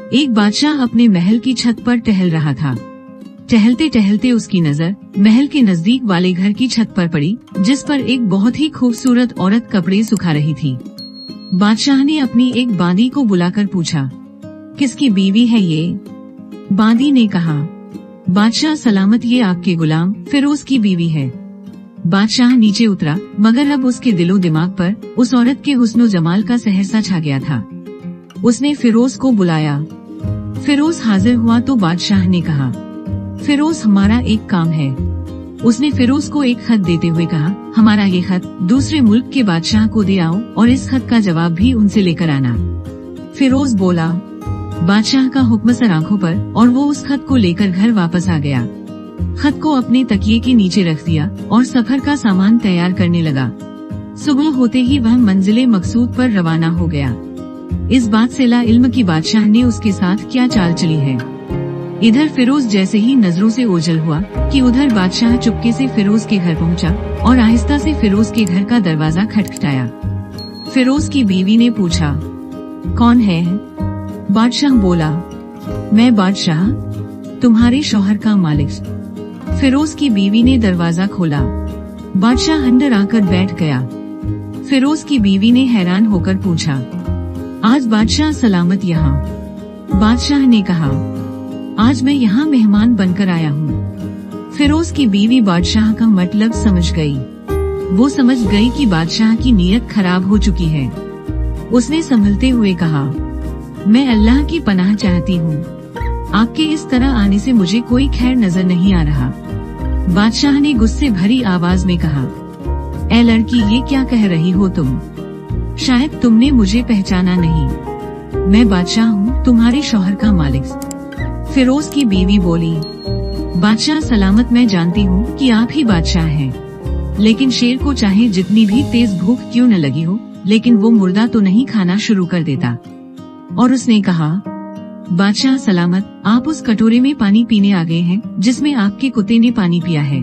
एक बादशाह अपने महल की छत पर टहल रहा था। टहलते टहलते उसकी नजर महल के नजदीक वाले घर की छत पर पड़ी, जिस पर एक बहुत ही खूबसूरत औरत कपड़े सुखा रही थी। बादशाह ने अपनी एक बांदी को बुलाकर पूछा, किसकी बीवी है ये? बांदी ने कहा, बादशाह सलामत, ये आपके गुलाम फिरोज की बीवी है। बादशाह नीचे उतरा, मगर अब उसके दिलो दिमाग पर उस औरत के हुस्नो जमाल का सहसा छा गया था। उसने फिरोज को बुलाया। फिरोज हाजिर हुआ तो बादशाह ने कहा, फिरोज, हमारा एक काम है। उसने फिरोज को एक खत देते हुए कहा, हमारा ये खत दूसरे मुल्क के बादशाह को दे आओ और इस खत का जवाब भी उनसे लेकर आना। फिरोज बोला। बादशाह का हुक्म सर आंखों पर, और वो उस खत को लेकर घर वापस आ गया। खत को अपने तकिए के नीचे रख दिया और सफर का सामान तैयार करने लगा। सुबह होते ही वह मंजिले मकसूद पर रवाना हो गया। इस बात से ला इल्म की बादशाह ने उसके साथ क्या चाल चली है। इधर फिरोज जैसे ही नजरों से ओझल हुआ कि उधर बादशाह चुपके से फिरोज के घर पहुंचा और आहिस्ता से फिरोज के घर का दरवाजा खटखटाया। फिरोज की बीवी ने पूछा, कौन है? बादशाह बोला, मैं बादशाह, तुम्हारे शौहर का मालिक। फिरोज की बीवी ने दरवाजा खोला। बादशाह अंदर आकर बैठ गया। फिरोज की बीवी ने हैरान होकर पूछा, आज बादशाह सलामत यहाँ? बादशाह ने कहा, आज मैं यहाँ मेहमान बनकर आया हूँ। फिरोज की बीवी बादशाह का मतलब समझ गई। वो समझ गई कि बादशाह की नीयत खराब हो चुकी है। उसने संभलते हुए कहा, मैं अल्लाह की पनाह चाहती हूँ। आपके इस तरह आने से मुझे कोई खैर नजर नहीं आ रहा। बादशाह ने गुस्से भरी आवाज में कहा, ए लड़की, ये क्या कह रही हो तुम? शायद तुमने मुझे पहचाना नहीं। मैं बादशाह हूँ, तुम्हारे शौहर का मालिक। फिरोज की बीवी बोली, बादशाह सलामत, मैं जानती हूँ कि आप ही बादशाह हैं, लेकिन शेर को चाहे जितनी भी तेज भूख क्यों न लगी हो, लेकिन वो मुर्दा तो नहीं खाना शुरू कर देता। और उसने कहा, बादशाह सलामत, आप उस कटोरे में पानी पीने आ गए हैं जिसमें आपके कुत्ते ने पानी पिया है।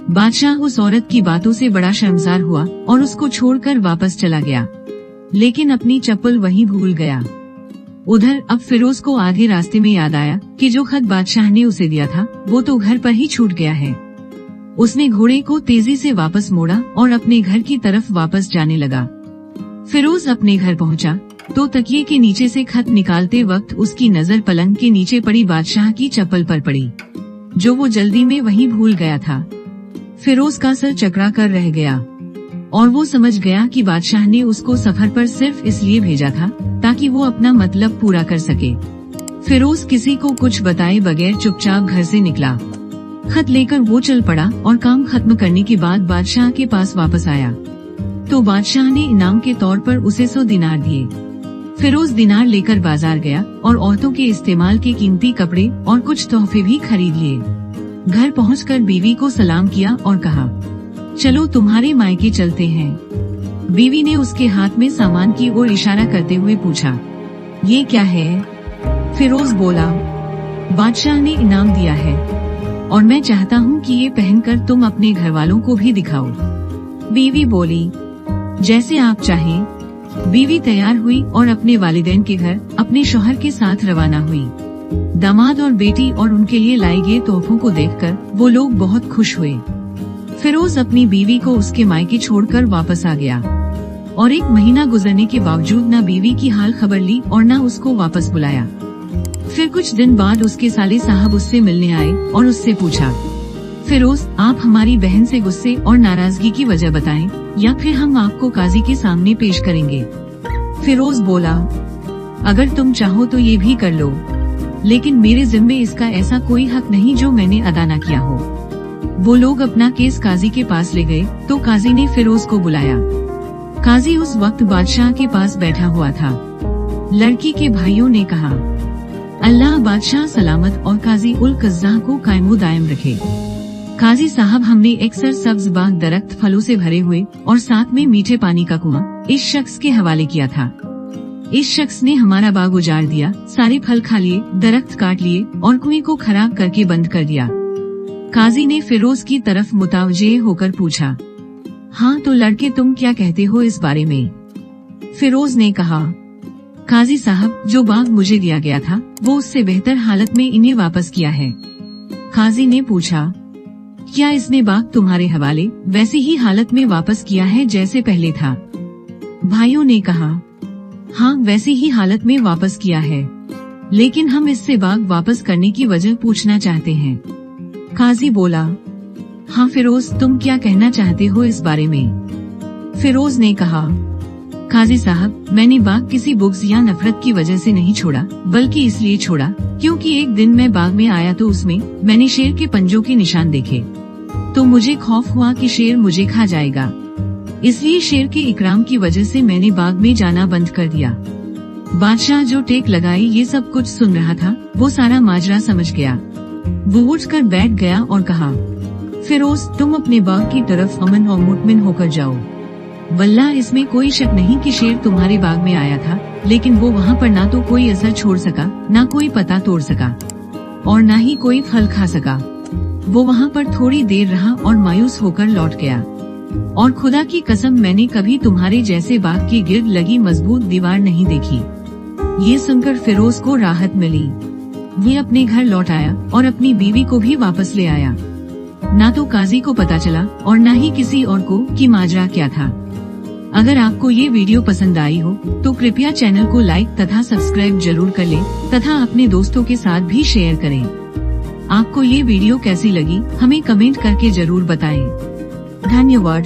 बादशाह उस औरत की बातों से बड़ा शर्मसार हुआ और उसको छोड़कर वापस चला गया, लेकिन अपनी चप्पल वहीं भूल गया। उधर अब फिरोज को आधे रास्ते में याद आया कि जो खत बादशाह ने उसे दिया था वो तो घर पर ही छूट गया है। उसने घोड़े को तेजी से वापस मोड़ा और अपने घर की तरफ वापस जाने लगा। फिरोज अपने घर पहुंचा तो तकिए के नीचे से खत निकालते वक्त उसकी नजर पलंग के नीचे पड़ी बादशाह की चप्पल पर पड़ी, जो वो जल्दी में वहीं भूल गया था। फिरोज का सर चकरा कर रह गया और वो समझ गया कि बादशाह ने उसको सफर पर सिर्फ इसलिए भेजा था ताकि वो अपना मतलब पूरा कर सके। फिरोज किसी को कुछ बताए बगैर चुपचाप घर से निकला। खत लेकर वो चल पड़ा और काम खत्म करने के बाद बादशाह के पास वापस आया तो बादशाह ने इनाम के तौर पर उसे 100 दिनार दिए। फिरोज दिनार लेकर बाजार गया और औरतों के इस्तेमाल के कीमती कपड़े और कुछ तोहफे भी खरीद लिए। घर पहुंचकर बीवी को सलाम किया और कहा, चलो तुम्हारे मायके चलते हैं। बीवी ने उसके हाथ में सामान की ओर इशारा करते हुए पूछा, ये क्या है? फिरोज बोला, बादशाह ने इनाम दिया है और मैं चाहता हूँ कि ये पहनकर तुम अपने घर वालों को भी दिखाओ। बीवी बोली, जैसे आप चाहें। बीवी तैयार हुई और अपने वालिदैन के घर अपने शौहर के साथ रवाना हुई। दामाद और बेटी और उनके लिए लाए गए तोहफों को देखकर वो लोग बहुत खुश हुए। फिरोज अपनी बीवी को उसके मायके छोड़कर वापस आ गया और 1 महीना गुजरने के बावजूद न बीवी की हाल खबर ली और न उसको वापस बुलाया। फिर कुछ दिन बाद उसके साले साहब उससे मिलने आए और उससे पूछा, फिरोज, आप हमारी बहन से गुस्से और नाराजगी की वजह बताएं या फिर हम आपको काजी के सामने पेश करेंगे। फिरोज बोला, अगर तुम चाहो तो ये भी कर लो, लेकिन मेरे जिम्मे इसका ऐसा कोई हक नहीं जो मैंने अदा न किया हो। वो लोग अपना केस काजी के पास ले गए तो काजी ने फिरोज को बुलाया। काजी उस वक्त बादशाह के पास बैठा हुआ था। लड़की के भाइयों ने कहा, अल्लाह बादशाह सलामत और काजी उल कज़्ज़ाह को कायमो दायम रखे। काजी साहब, हमने एक सब्ज बाग दरख्त फलों से भरे हुए और साथ में मीठे पानी का कुआं इस शख्स के हवाले किया था। इस शख्स ने हमारा बाग उजाड़ दिया, सारे फल खा लिए, दरख्त काट लिए और कुएं को खराब करके बंद कर दिया। काजी ने फिरोज की तरफ मुतवज्जे होकर पूछा, हाँ तो लड़के, तुम क्या कहते हो इस बारे में? फिरोज ने कहा, काजी साहब, जो बाग मुझे दिया गया था वो उससे बेहतर हालत में इन्हें वापस किया है। काजी ने पूछा, क्या इसने बाग तुम्हारे हवाले वैसी ही हालत में वापस किया है जैसे पहले था? भाइयों ने कहा, हाँ, वैसी ही हालत में वापस किया है, लेकिन हम इससे बाग वापस करने की वजह पूछना चाहते हैं। काजी बोला, हाँ फिरोज, तुम क्या कहना चाहते हो इस बारे में? फिरोज ने कहा, काजी साहब, मैंने बाग किसी बुग्ज या नफरत की वजह से नहीं छोड़ा, बल्कि इसलिए छोड़ा क्योंकि एक दिन मैं बाग में आया तो उसमें मैंने शेर के पंजों के निशान देखे, तो मुझे खौफ हुआ कि शेर मुझे खा जाएगा। इसलिए शेर के इकराम की वजह से मैंने बाग में जाना बंद कर दिया। बादशाह जो टेक लगाई ये सब कुछ सुन रहा था, वो सारा माजरा समझ गया। वो उठकर बैठ गया और कहा, फिरोज, तुम अपने बाग की तरफ अमन और मुतमिन होकर जाओ। वल्लाह, इसमें कोई शक नहीं कि शेर तुम्हारे बाग में आया था, लेकिन वो वहाँ पर ना तो कोई असर छोड़ सका, ना कोई पत्ता तोड़ सका और ना ही कोई फल खा सका। वो वहाँ पर थोड़ी देर रहा और मायूस होकर लौट गया। और खुदा की कसम, मैंने कभी तुम्हारे जैसे बाग के गिर्द लगी मजबूत दीवार नहीं देखी। ये सुनकर फिरोज को राहत मिली। वो अपने घर लौट आया और अपनी बीवी को भी वापस ले आया। ना तो काजी को पता चला और ना ही किसी और को कि माजरा क्या था। अगर आपको ये वीडियो पसंद आई हो तो कृपया चैनल को लाइक तथा सब्सक्राइब जरूर कर लें तथा अपने दोस्तों के साथ भी शेयर करें। आपको ये वीडियो कैसी लगी हमें कमेंट करके जरूर बताएं। धन्यवाद।